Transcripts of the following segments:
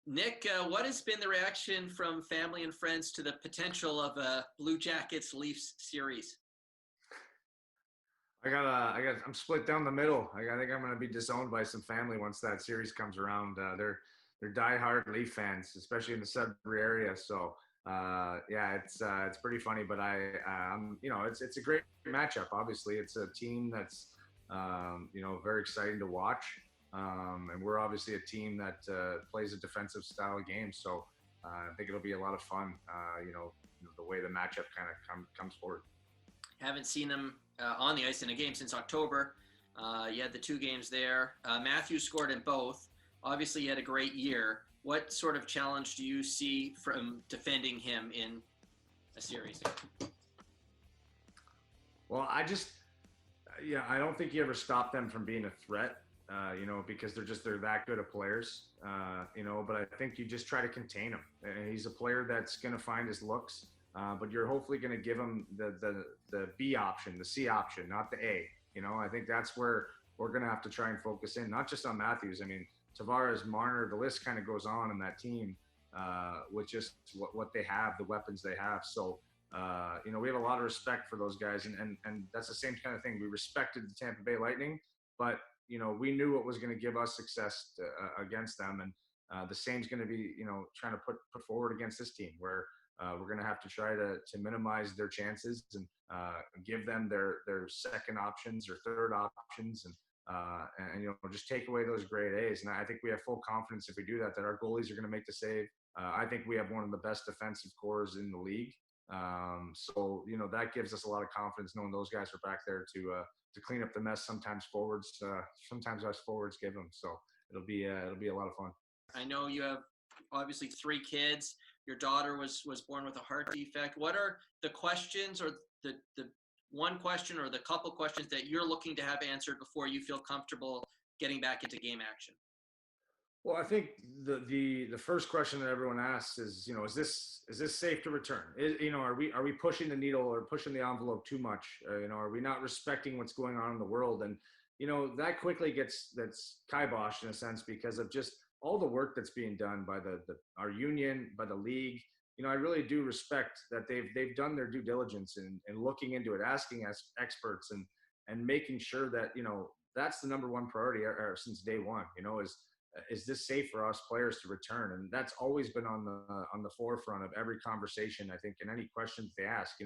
Nick, what has been the reaction from family and friends to the potential of a Blue Jackets Leafs series? I'm split down the middle. I think I'm gonna be disowned by some family once that series comes around. They're diehard Leaf fans, especially in the Sudbury area. So yeah, it's pretty funny. But it's a great matchup. Obviously, it's a team that's very exciting to watch. And we're obviously a team that plays a defensive style of game. So I think it'll be a lot of fun. The way the matchup kind of comes forward. Haven't seen him on the ice in a game since October. You had the two games there. Matthews scored in both. Obviously, he had a great year. What sort of challenge do you see from defending him in a series? Well, I don't think you ever stop them from being a threat, because they're that good of players, but I think you just try to contain him. And he's a player that's going to find his looks, but you're hopefully going to give him the B option, the C option, not the A. I think that's where we're going to have to try and focus in, not just on Matthews. I mean, Tavares, Marner, the list kind of goes on in that team with just what they have, the weapons they have. So, we have a lot of respect for those guys, and that's the same kind of thing. We respected the Tampa Bay Lightning, but we knew what was going to give us success against them, and the same's going to be trying to put forward against this team, where we're going to have to try to minimize their chances and give them their second options or third options, and just take away those grade A's. And I think we have full confidence if we do that our goalies are going to make the save. I think we have one of the best defensive cores in the league. So that gives us a lot of confidence knowing those guys are back there to clean up the mess. Sometimes us forwards give them. So it'll be a lot of fun. I know you have obviously three kids. Your daughter was born with a heart defect. What are the questions, or the one question or the couple questions that you're looking to have answered before you feel comfortable getting back into game action? Well, I think the first question that everyone asks is, is this safe to return? Are we pushing the needle or pushing the envelope too much? Are we not respecting what's going on in the world? And that quickly that's kiboshed in a sense because of just all the work that's being done by our union, by the league. I really do respect that they've done their due diligence in looking into it, asking us experts and making sure that that's the number one priority since day one. Is this safe for us players to return? And that's always been on the forefront of every conversation, I think, and any questions they ask.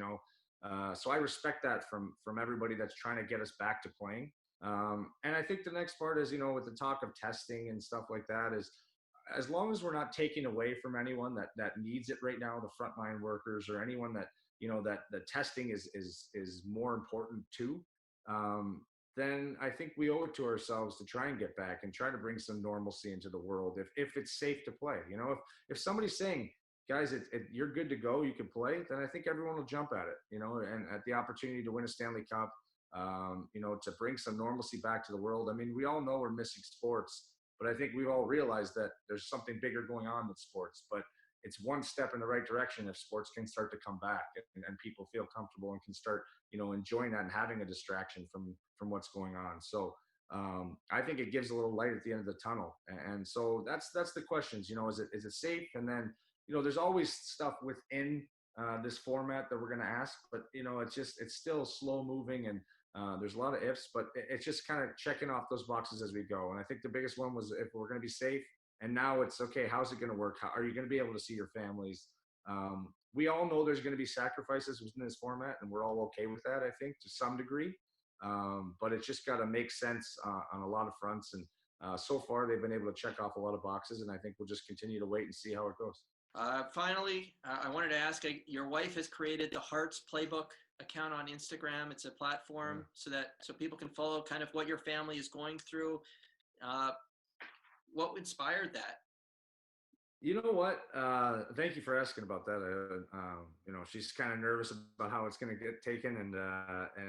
So I respect that from everybody that's trying to get us back to playing. And I think the next part is, with the talk of testing and stuff like that, is as long as we're not taking away from anyone that needs it right now, the frontline workers or anyone that that the testing is more important too. Then I think we owe it to ourselves to try and get back and try to bring some normalcy into the world. If it's safe to play, if somebody's saying, guys, you're good to go, you can play, then I think everyone will jump at it, and at the opportunity to win a Stanley Cup, to bring some normalcy back to the world. I mean, we all know we're missing sports, but I think we've all realized that there's something bigger going on with sports. But it's one step in the right direction if sports can start to come back and people feel comfortable and can start, enjoying that and having a distraction from what's going on. So I think it gives a little light at the end of the tunnel. And so that's the questions, is it safe? And then, there's always stuff within this format that we're going to ask, but it's still slow moving and there's a lot of ifs, but it's just kind of checking off those boxes as we go. And I think the biggest one was if we're going to be safe. And now it's okay. How's it going to work? How are you going to be able to see your families? We all know there's going to be sacrifices within this format, and we're all okay with that, I think, to some degree. But it's just got to make sense on a lot of fronts. And so far, they've been able to check off a lot of boxes, and I think we'll just continue to wait and see how it goes. Finally, I wanted to ask, your wife has created the Hearts Playbook account on Instagram. It's a platform so people can follow kind of what your family is going through. What inspired that? You know what? Thank you for asking about that. She's kind of nervous about how it's going to get taken, and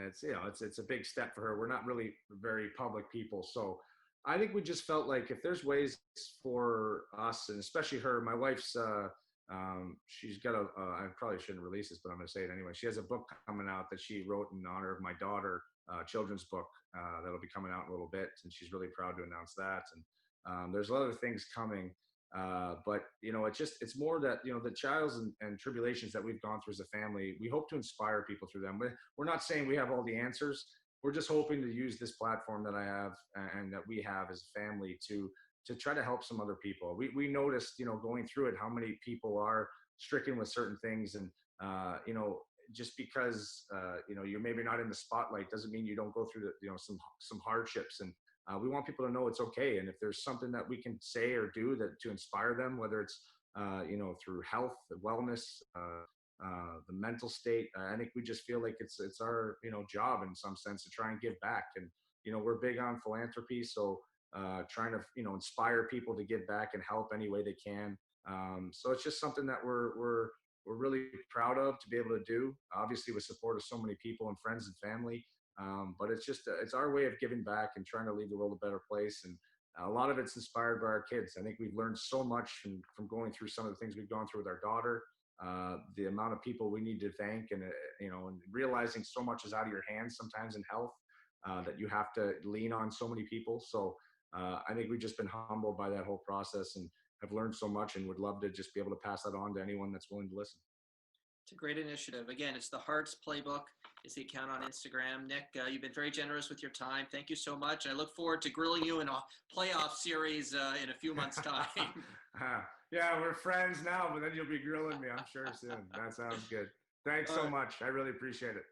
it's a big step for her. We're not really very public people, so I think we just felt like if there's ways for us, and especially her, my wife's, she's got I probably shouldn't release this, but I'm going to say it anyway. She has a book coming out that she wrote in honor of my daughter, children's book that'll be coming out in a little bit, and she's really proud to announce that. And there's other things coming. But it's more that the trials and tribulations that we've gone through as a family, we hope to inspire people through them. We're not saying we have all the answers. We're just hoping to use this platform that I have and that we have as a family to try to help some other people. We noticed, going through it, how many people are stricken with certain things, and just because you're maybe not in the spotlight doesn't mean you don't go through some hardships. And we want people to know it's okay. And if there's something that we can say or do that to inspire them, whether it's through health, wellness, the mental state, I think we just feel like it's our job in some sense to try and give back. And we're big on philanthropy, so trying to inspire people to give back and help any way they can. So it's just something that we're really proud of to be able to do, obviously with support of so many people and friends and family. But it's our way of giving back and trying to leave the world a better place. And a lot of it's inspired by our kids. I think we've learned so much from going through some of the things we've gone through with our daughter, the amount of people we need to thank, and and realizing so much is out of your hands sometimes in health, that you have to lean on so many people. So I think we've just been humbled by that whole process and have learned so much, and would love to just be able to pass that on to anyone that's willing to listen. It's a great initiative. Again, it's the Hearts Playbook. It's the account on Instagram. Nick, you've been very generous with your time. Thank you so much. I look forward to grilling you in a playoff series in a few months' time. Yeah, we're friends now, but then you'll be grilling me, I'm sure, soon. That sounds good. Thanks so much. I really appreciate it.